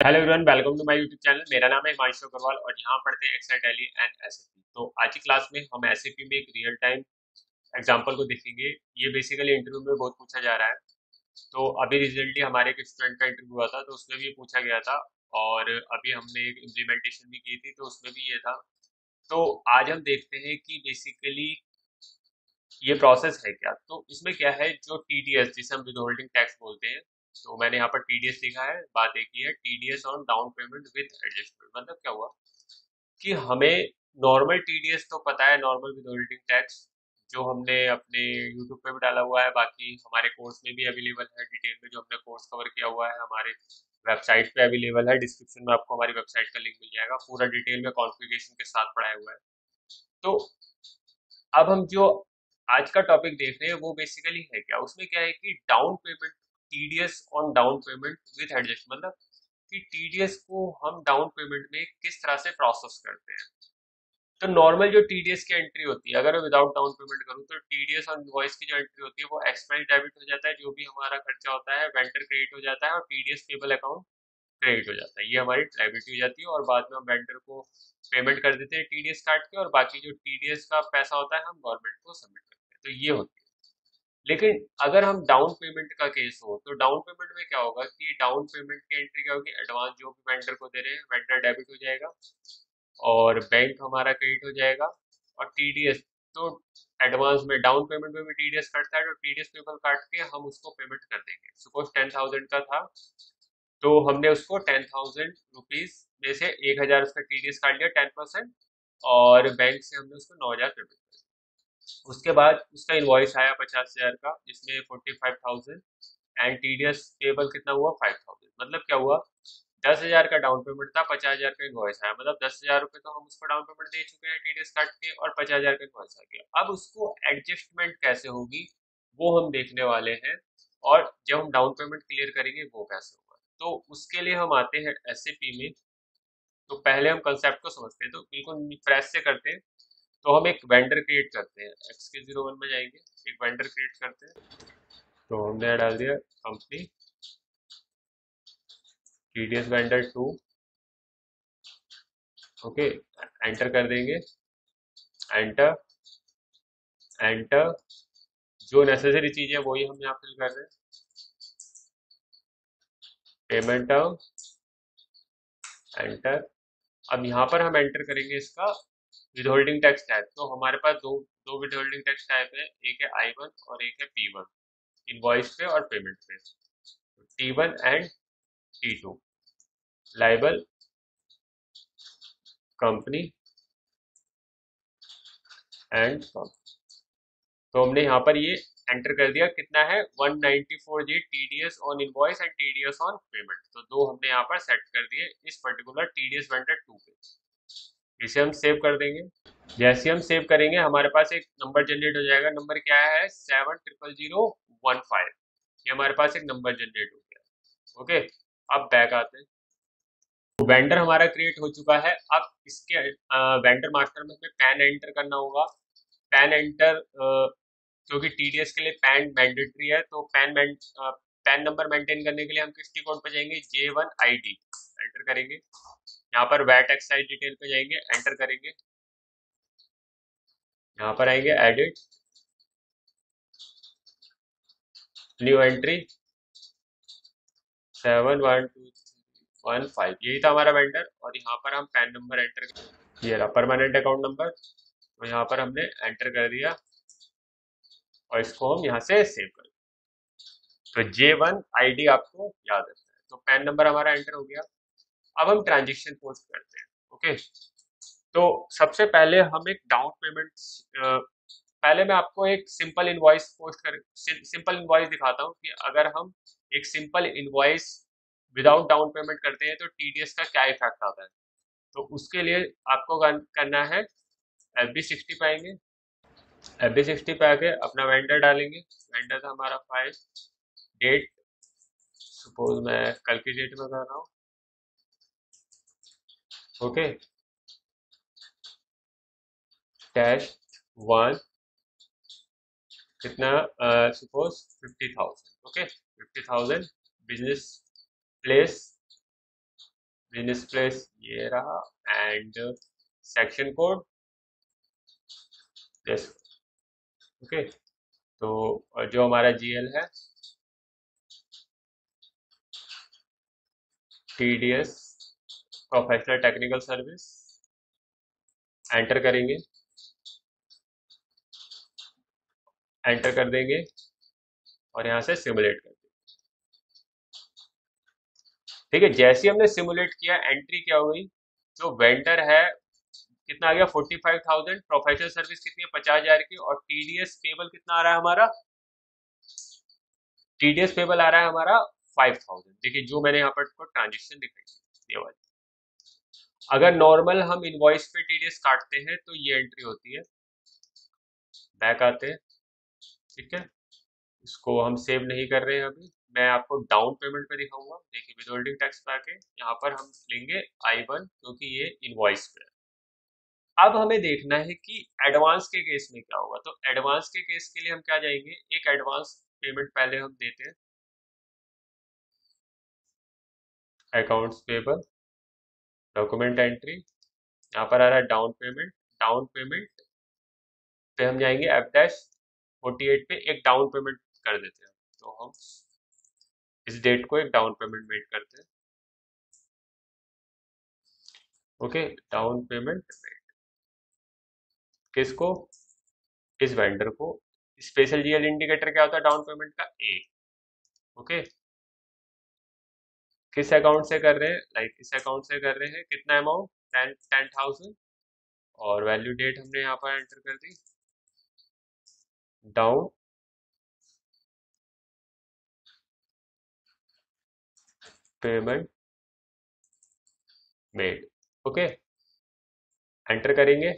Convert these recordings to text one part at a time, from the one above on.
Hello everyone, welcome to my YouTube channel. मेरा नाम है हिमांशु अग्रवाल और यहाँ पढ़ते हैं एक्सेल, टैली एंड एसएपी। तो आज की क्लास में हम एसएपी में एक रियल टाइम एग्जांपल को देखेंगे। ये बेसिकली इंटरव्यू में बहुत पूछा जा रहा है। तो अभी रिसेंटली हमारे एक स्टूडेंट का इंटरव्यू हुआ था, तो उसमें भी पूछा गया था। और अभी हमने एक इम्प्लीमेंटेशन भी की थी, तो उसमें भी ये था। तो आज हम देखते हैं कि बेसिकली ये प्रोसेस है क्या। तो इसमें क्या है, जो टीडीएस जिसे हम विद होल्डिंग टैक्स बोलते हैं, तो मैंने यहाँ पर टीडीएस लिखा है। बात एक ही है, TDS on down payment with adjustment. मतलब क्या हुआ कि हमें नॉर्मल टीडीएस तो पता है, नॉर्मल विद होल्डिंग टैक्स, जो हमने अपने यूट्यूब पे भी डाला हुआ है, बाकी हमारे कोर्स में भी अवेलेबल है डिटेल में। जो हमने कोर्स कवर किया हुआ है हमारे वेबसाइट पे अवेलेबल है। डिस्क्रिप्शन में आपको हमारी वेबसाइट का लिंक मिल जाएगा, पूरा डिटेल में कॉन्फ़िगरेशन के साथ पढ़ाया हुआ है। तो अब हम जो आज का टॉपिक देख रहे हैं वो बेसिकली है क्या, उसमें क्या है कि down payment, TDS on down payment with adjust. मतलब कि टीडीएस को हम डाउन पेमेंट में किस तरह से प्रोसेस करते हैं। तो नॉर्मल जो टीडीएस की एंट्री होती है, अगर मैं विदाउट डाउन पेमेंट करूँ तो टीडीएस और इनवॉइस की जो एंट्री होती है वो एक्सपेंस डेबिट हो जाता है। जो भी हमारा खर्चा होता है वेंडर क्रेडिट हो जाता है और टीडीएस पेबल अकाउंट क्रेडिट हो जाता है। ये हमारी लायबिलिटी हो जाती है और बाद में हम वेंडर को पेमेंट कर देते हैं टीडीएस काट के, और बाकी जो टीडीएस का पैसा होता है हम गवर्नमेंट को सबमिट करते हैं। तो ये होती है। लेकिन अगर हम डाउन पेमेंट का केस हो तो डाउन पेमेंट में क्या होगा कि डाउन पेमेंट की एंट्री क्या होगी, एडवांस जो भी वेंडर को दे रहे हैं वेंडर डेबिट हो जाएगा और बैंक हमारा क्रेडिट हो जाएगा। और टीडीएस तो एडवांस में डाउन पेमेंट में भी टीडीएस कटता है, तो टीडीएस पेबल काट के हम उसको पेमेंट कर देंगे। सपोज 10,000 का था, तो हमने उसको 10,000 रुपीज में से 1,000 उसका टीडीएस काट लिया 10%, और बैंक से हमने उसको 9,000 पेमेंट किया। उसके बाद उसका इनवॉइस आया 50,000 का, जिसमें 45,000 एंड टीडीएस पेबल कितना हुआ 5,000। मतलब क्या हुआ, 10,000 का डाउन पेमेंट था, 50,000 का इनवॉइस आया। मतलब 10,000 रुपये तो हम उसको डाउन पेमेंट दे चुके हैं टीडीएस काट के, और 50,000 का इनवॉइस आ गया। अब उसको एडजस्टमेंट कैसे होगी वो हम देखने वाले हैं, और जब हम डाउन पेमेंट क्लियर करेंगे वो कैसे होगा। तो उसके लिए हम आते हैं एसएपी में। तो पहले हम कंसेप्ट को समझते हैं, तो बिल्कुल फ्रेश से करते हैं। तो हम एक वेंडर क्रिएट करते हैं, XK01 में जाएंगे, एक वेंडर क्रिएट करते हैं। तो हमने यहाँ डाल दिया company TDS vendor 2। Okay, enter कर देंगे, एंटर एंटर। जो नेसेसरी चीज़ है वही हम यहाँ फिल कर रहे हैं। Payment term, enter. अब यहाँ पर हम एंटर करेंगे इसका विदहोल्डिंग टैक्स टाइप। तो हमारे पास दो दो विदहोल्डिंग टैक्स टाइप है, एक है I1 और एक है P1, इनवॉइस पे और पेमेंट पे। T1 and T2, liable, company and company. तो हमने यहाँ पर ये एंटर कर दिया, कितना है 194 G TDS on invoice and TDS on payment. तो दो हमने यहाँ पर सेट कर दिए इस पर्टिकुलर टीडीएस वेंडर 2 पे। इसे हम सेव कर देंगे। जैसे हम सेव करेंगे हमारे पास एक नंबर जनरेट हो जाएगा। नंबर क्या है 700015। ये हमारे पास एक नंबर जनरेट हो गया। ओके, अब बैक आते हैं। तो वेंडर हमारा क्रिएट हो चुका है। अब इसके वेंडर मास्टर में हमें पैन एंटर करना होगा। पैन एंटर, क्योंकि टीडीएस के लिए पैन मैंडेटरी है, तो पैन नंबर मेंटेन करने के लिए हम किस की कोड पे जाएंगे, J1ID एंटर करेंगे। यहाँ पर वैट एक्साइज डिटेल पे जाएंगे, एंटर करेंगे। यहाँ पर आएंगे एडिट, न्यू एंट्री 712315। यही था हमारा वेंडर। और यहाँ पर हम पैन नंबर एंटर, ये रहा परमानेंट अकाउंट नंबर। तो यहाँ पर हमने एंटर कर दिया और इसको हम यहाँ से सेव कर। तो J1ID आपको याद रखना है। तो पैन नंबर हमारा एंटर हो गया। अब हम ट्रांजेक्शन पोस्ट करते हैं। ओके, तो सबसे पहले हम एक डाउन पेमेंट, पहले मैं आपको एक सिंपल इनवॉइस पोस्ट कर सिंपल इनवॉइस दिखाता हूँ कि अगर हम एक simple invoice without down payment करते हैं तो टीडीएस का क्या इफेक्ट आता है। तो उसके लिए आपको करना है, FB60 पे आएंगे। FB60 पे आके अपना वेंडर डालेंगे। वेंडर था हमारा 5, डेट सपोज मैं कल की डेट में कर रहा हूँ। ओके, -1 कितना, suppose 50,000। Okay, 50,000 business place business place ये रहा, and section code this. Okay, तो जो हमारा जीएल है TDS professional technical service, enter करेंगे, एंटर कर देंगे और यहाँ से सिमुलेट कर देंगे। ठीक है, जैसे ही हमने सिमुलेट किया एंट्री क्या हो गई, जो वेंडर है कितना आ गया 45,000, प्रोफेशनल सर्विस कितनी है 50,000 की, और टीडीएस पेबल कितना आ रहा है हमारा, टीडीएस पेबल आ रहा है हमारा 5,000। देखिए जो मैंने यहाँ पर ट्रांजेक्शन दिखाई ये वाली, अगर नॉर्मल हम इनवॉइस पे टीडीएस काटते हैं तो ये एंट्री होती है। बैक आते हैं, ठीक है, इसको हम सेव नहीं कर रहे हैं अभी, मैं आपको डाउन पेमेंट पे दिखाऊंगा। देखिए विदहोल्डिंग टैक्स पे आके यहाँ पर हम लेंगे I1 क्योंकि ये इनवॉइस पे है। अब हमें देखना है कि एडवांस के केस में क्या होगा, तो एडवांस के केस के लिए हम क्या जाएंगे, एक एडवांस पेमेंट पहले हम देते हैं, अकाउंट्स पेबल, डॉक्यूमेंट एंट्री, यहाँ पर आ रहा है डाउन पेमेंट, डाउन पेमेंट पे हम जाएंगे F-48 पे एक डाउन पेमेंट कर देते हैं, तो हम इस डेट को एक डाउन पेमेंट मेड करते हैं। ओके, डाउन पेमेंट किसको, इस वेंडर को, स्पेशल जीएल इंडिकेटर क्या होता है डाउन पेमेंट का, ए। ओके, किस अकाउंट से कर रहे हैं, लाइक इस अकाउंट से कर रहे हैं, कितना अमाउंट 10,000, और वैल्यू डेट हमने यहाँ पर एंटर कर दी, down payment made. Okay, enter करेंगे,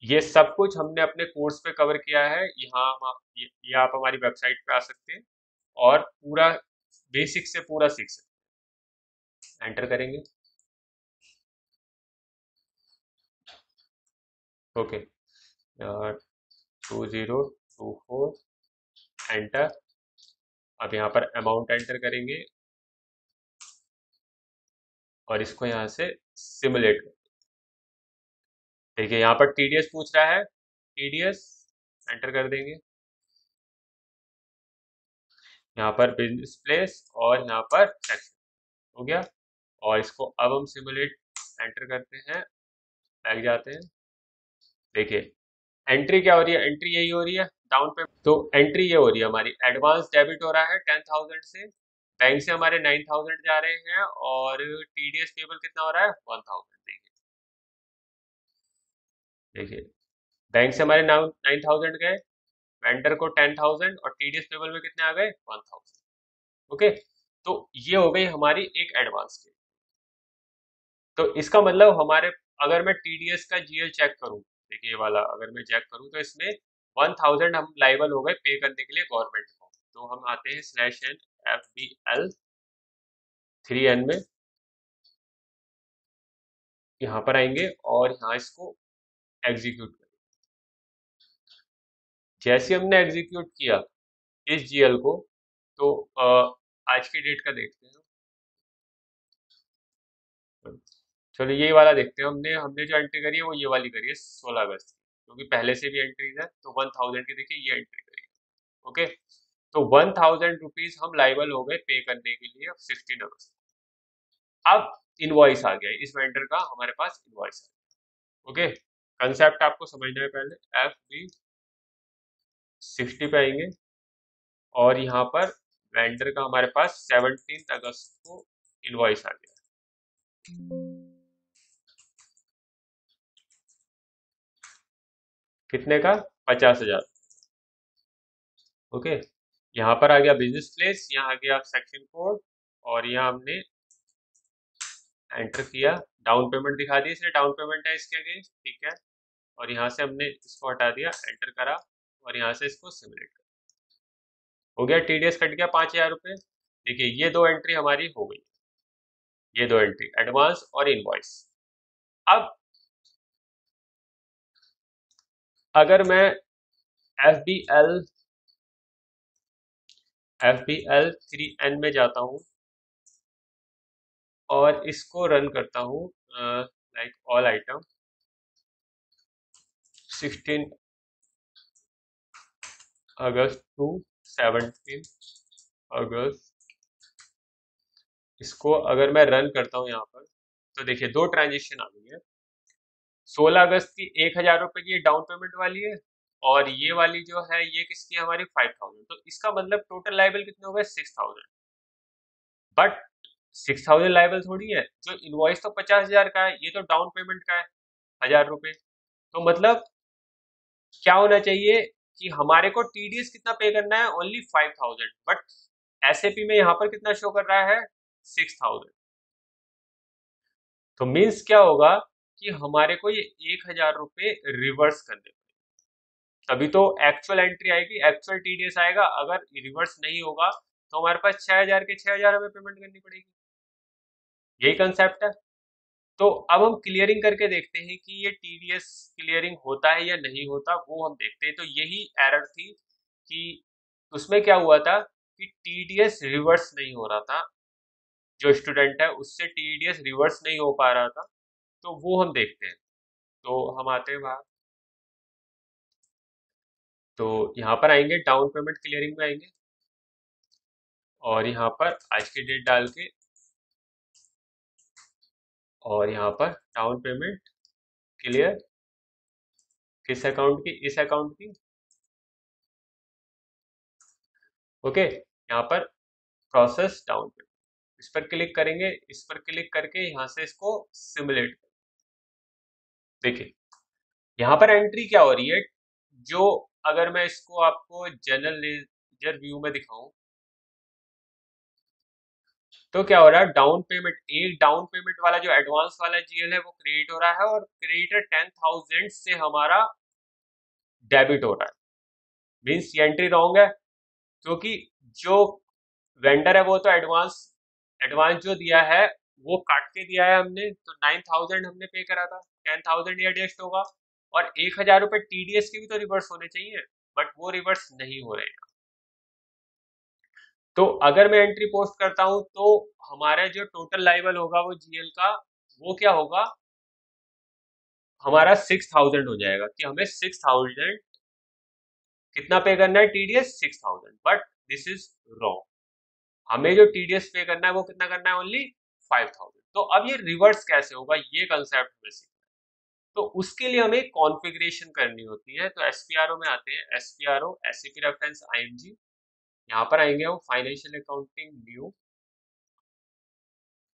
ये सब कुछ हमने अपने कोर्स पे कवर किया है, यहाँ ये आप हमारी वेबसाइट पे आ सकते हैं और पूरा बेसिक से पूरा सीख सकते हैं। एंटर करेंगे, ओके, 2024, एंटर। अब यहाँ पर अमाउंट एंटर करेंगे और इसको यहाँ से सिमुलेट, देखिए यहाँ पर टीडीएस पूछ रहा है, टीडीएस एंटर कर देंगे, यहाँ पर बिजनेस प्लेस और यहाँ पर सेक्शन हो गया, और इसको अब हम सिमुलेट एंटर करते हैं, बैक जाते हैं। देखिए एंट्री क्या हो रही है, एंट्री यही हो रही है डाउन पेमेंट, तो एंट्री ये हो रही है हमारी, एडवांस डेबिट हो रहा है 10,000 से, बैंक से हमारे 9,000 जा रहे हैं, और टीडीएस पेबल कितना हो रहा है 1,000। देखिए, देखिए बैंक से हमारे 9,000 गए, वेंडर को 10,000, और टीडीएस पेबल में कितने आ गए 1,000। ओके, तो ये हो गई हमारी एक एडवांस की। तो इसका मतलब हमारे, अगर मैं टीडीएस का जीएल चेक करूं, देखिए ये वाला अगर मैं चेक करूं तो इसमें 1,000 हम लाइबल हो गए पे करने के लिए गवर्नमेंट को। तो हम आते हैं /N/FBL 3N में, यहाँ पर आएंगे और यहाँ इसको एग्जीक्यूट करें। जैसे हमने एग्जीक्यूट किया इस जीएल को, तो आज की डेट का देखते हैं, चलो ये वाला देखते हैं, हमने हमने जो एंट्री करी है वो ये वाली करी है 16 अगस्त की, क्योंकि पहले से भी एंट्रीज है, तो 1,000 की देखिए ये एंट्री करी है। ओके, तो 1,000 रुपीज हम लाइबल हो गए पे करने के लिए 16 अगस्त। अब इनवॉइस आ गया, इस वेंडर का हमारे पास इनवॉइस आ गया। ओके, कंसेप्ट आपको समझना है, पहले FB60 पे आएंगे, और यहाँ पर वेंडर का हमारे पास 17 अगस्त को इनवॉइस आ गया, कितने का 50,000। ओके, यहाँ पर आ गया बिजनेस प्लेस, यहाँ आ गया सेक्शन कोड, और यहाँ हमने एंटर किया, डाउन पेमेंट दिखा दी इसने, डाउन पेमेंट है इसके अगेंस्ट, ठीक है, और यहाँ से हमने इसको हटा दिया, एंटर करा, और यहाँ से इसको सिमुलेट कर, हो गया, टीडीएस कट गया 5,000 रुपये। देखिए ये दो एंट्री हमारी हो गई, ये दो एंट्री एडवांस और इनवॉइस। अब अगर मैं एफ बी एल 3N में जाता हूँ, और इसको रन करता हूँ like all item 16 August to 17 August. इसको अगर मैं रन करता हूँ यहाँ पर तो देखिए दो ट्रांजेक्शन आ गई है। 16 अगस्त की 1,000 रुपए की डाउन पेमेंट वाली है, और ये वाली जो है ये किसकी है, हमारी 5,000। तो इसका मतलब टोटल लाइबल कितने हो गए, 6,000। बट 6,000 लाइबल थोड़ी है, जो इनवॉइस तो 50,000 का है, ये तो डाउन पेमेंट का है 1,000 रुपए। तो मतलब क्या होना चाहिए कि हमारे को टीडीएस कितना पे करना है, ओनली 5,000, बट एसएपी में यहाँ पर कितना शो कर रहा है, 6,000। तो मीन्स क्या होगा कि हमारे को ये 1,000 रुपए रिवर्स करने पड़ेंगे, तभी तो एक्चुअल एंट्री आएगी, एक्चुअल टीडीएस आएगा। अगर रिवर्स नहीं होगा तो हमारे पास 6,000 के 6,000 हमें पेमेंट करनी पड़ेगी। यही कंसेप्ट है। तो अब हम क्लियरिंग करके देखते हैं कि ये टीडीएस क्लियरिंग होता है या नहीं होता, वो हम देखते हैं। तो यही एरर थी कि उसमें क्या हुआ था कि टीडीएस रिवर्स नहीं हो रहा था, जो स्टूडेंट है उससे टीडीएस रिवर्स नहीं हो पा रहा था। तो वो हम देखते हैं। तो हम आते हैं बाहर, तो यहाँ पर आएंगे, डाउन पेमेंट क्लियरिंग में आएंगे, और यहाँ पर आज की डेट डाल के, और यहाँ पर डाउन पेमेंट क्लियर किस अकाउंट की, इस अकाउंट की। ओके, यहाँ पर प्रोसेस डाउन पेमेंट, इस पर क्लिक करेंगे। इस पर क्लिक करके यहाँ से इसको सिमुलेट, देखिए यहाँ पर एंट्री क्या हो रही है, जो अगर मैं इसको आपको जनरल लेजर व्यू में दिखाऊं तो क्या हो रहा है, डाउन पेमेंट, एक डाउन पेमेंट वाला जो एडवांस वाला जीएल है वो क्रिएट हो रहा है, और क्रिएटर 10,000 से हमारा डेबिट हो रहा है। मीन्स ये एंट्री रॉन्ग है, क्योंकि जो वेंडर है वो तो एडवांस एडवांस जो दिया है वो काट के दिया है हमने, तो 9,000 हमने पे करा था, 10,000 ये एडजस्ट होगा, और 1,000 रुपए टीडीएस के भी तो रिवर्स होने चाहिए, बट वो रिवर्स नहीं हो रहे हैं। तो अगर मैं एंट्री पोस्ट करता हूं तो हमारा जो टोटल लाइबल होगा वो जीएल का, वो क्या होगा, हमारा 6,000 हो जाएगा, कि हमें 6,000 कितना पे करना है, TDS 6,000। But this is wrong, हमें जो टीडीएस पे करना है वो कितना करना है, ओनली 5,000। तो अब ये रिवर्स कैसे होगा, ये कंसेप्ट में सीखना है। तो उसके लिए हमें कॉन्फ़िगरेशन करनी होती है। तो एसपीआरओ में आते हैं, एसपीआरओ एसएपी रेफरेंस आईएमजी, यहाँ पर आएंगे हम, financial accounting new,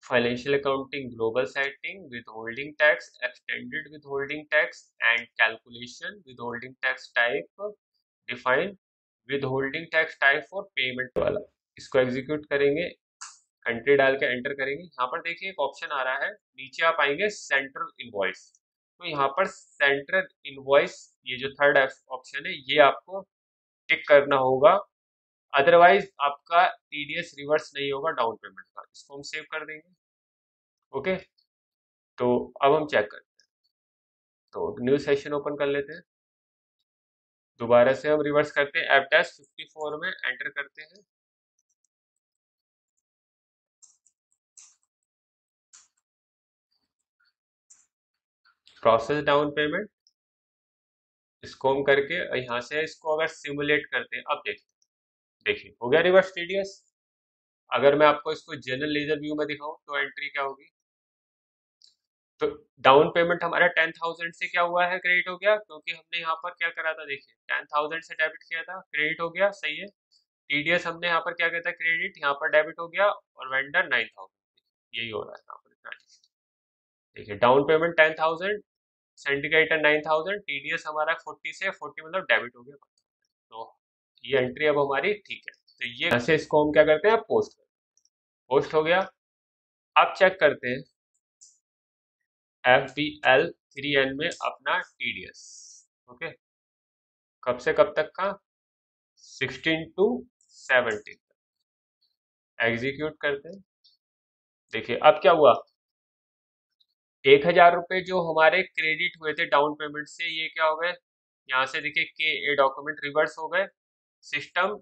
financial accounting global setting, withholding tax, extended withholding tax and calculation, withholding tax type, define withholding tax type for payment वाला, इसको एग्जीक्यूट करेंगे, कंट्री डाल के एंटर करेंगे। यहाँ पर देखिए एक ऑप्शन आ रहा है, नीचे आप आएंगे सेंट्रल इनवॉइस, तो यहाँ पर सेंट्रल इनवॉइस, ये जो थर्ड ऑप्शन है ये आपको टिक करना होगा, अदरवाइज आपका टीडीएस रिवर्स नहीं होगा डाउन पेमेंट का। इसको हम सेव कर देंगे। ओके, तो अब हम चेक करते हैं, तो न्यू सेशन ओपन कर लेते हैं, दोबारा से हम रिवर्स करते हैं, एफ डैश 54 में एंटर करते हैं, प्रोसेस डाउन पेमेंट, इसको हम करके यहाँ से इसको अगर सिमुलेट करते हैं, अब देखिए हो गया रिवर्स टीडीएस। अगर मैं आपको इसको जनरल लेजर व्यू में दिखाऊं तो एंट्री क्या होगी, तो डाउन पेमेंट हमारा 10,000 से क्या हुआ है, क्रेडिट हो गया, क्योंकि हमने यहाँ पर क्या करा था, देखिए 10,000 से डेबिट किया था, क्रेडिट हो गया, सही है। टीडीएस हमने यहाँ पर क्या किया था, क्रेडिट, यहाँ पर डेबिट हो गया, और वेंडर 9,000, यही हो रहा है यहाँ पर ट्रांजेक्शन। देखिए डाउन पेमेंट 10,000, सिंडिकेटर 9,000, टीडीएस हमारा 40 से 40 मतलब डेबिट हो गया। तो ये एंट्री अब हमारी ठीक है। तो ये ऐसे इसको हम क्या करते हैं, पोस्ट करते हैं, पोस्ट हो गया। अब चेक करते हैं FBL 3N में अपना टीडीएस। ओके, कब से कब तक का, 16 टू 17 एग्जीक्यूट करते हैं। देखिए अब क्या हुआ, 1,000 रुपए जो हमारे क्रेडिट हुए थे डाउन पेमेंट से, ये क्या हो गए, यहाँ से देखिए के ए डॉक्यूमेंट रिवर्स हो गए, system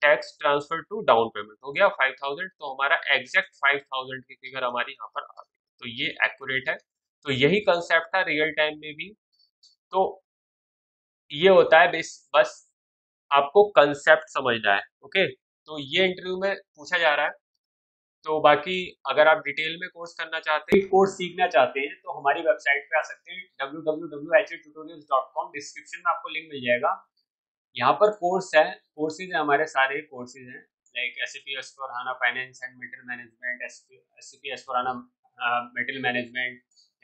tax transfer to down payment हो गया 5000, तो हमारा एग्जैक्ट 5000 की फिगर हमारी यहाँ पर आ गई, तो ये एक्यूरेट है। तो यही कंसेप्ट था रियल टाइम में भी। तो ये होता है बस आपको कंसेप्ट समझना है। ओके, तो ये इंटरव्यू में पूछा जा रहा है। तो बाकी अगर आप डिटेल में कोर्स करना चाहते हैं, कोर्स सीखना चाहते हैं, तो हमारी वेबसाइट पे आ सकते हैं www.hatutorials.com। डिस्क्रिप्शन में आपको लिंक मिल जाएगा। यहाँ पर कोर्स है, कोर्सेज है, हमारे सारे कोर्सेज हैं, लाइक एसएपी एस/4HANA finance and material management, SAP एस/4HANA मटेरियल मैनेजमेंट,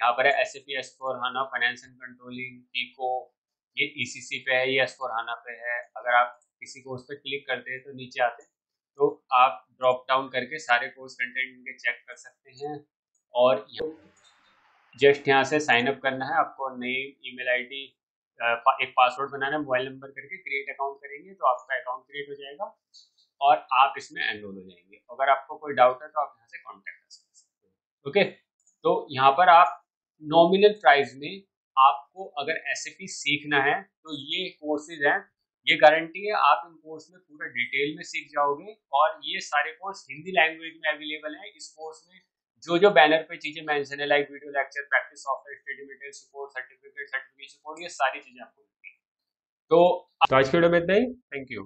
यहाँ पर है एसएपी एस/4HANA फाइनेंस एंड कंट्रोलिंग, पीको, ये ईसीसी पे है, ये एस/4HANA पे है। अगर आप किसी कोर्स पे क्लिक करते हैं तो नीचे आते हैं, तो आप ड्रॉप डाउन करके सारे कोर्स कंटेंट इनके चेक कर सकते हैं। और जस्ट यहाँ से साइन अप करना है आपको, नेम, ईमेल आईडी, एक पासवर्ड बनाना है, मोबाइल नंबर करके क्रिएट अकाउंट करेंगे तो आपका अकाउंट क्रिएट हो जाएगा और आप इसमें एनरोल हो जाएंगे। अगर आपको कोई डाउट है तो आप यहाँ से कॉन्टेक्ट कर सकते हैं। ओके, तो यहाँ पर आप नॉमिनल प्राइस में, आपको अगर एसएपी सीखना है तो ये कोर्सेज हैं, ये गारंटी है आप इन कोर्स में पूरा डिटेल में सीख जाओगे। और ये सारे कोर्स हिंदी लैंग्वेज में अवेलेबल हैं। इस कोर्स में जो जो बैनर पे चीजें मेंशन है, like video lecture, practice software, study material, support, certificate, certification code, ये सारी चीजें आपको मिलती है। तो आज के वीडियो में इतना ही। Thank you.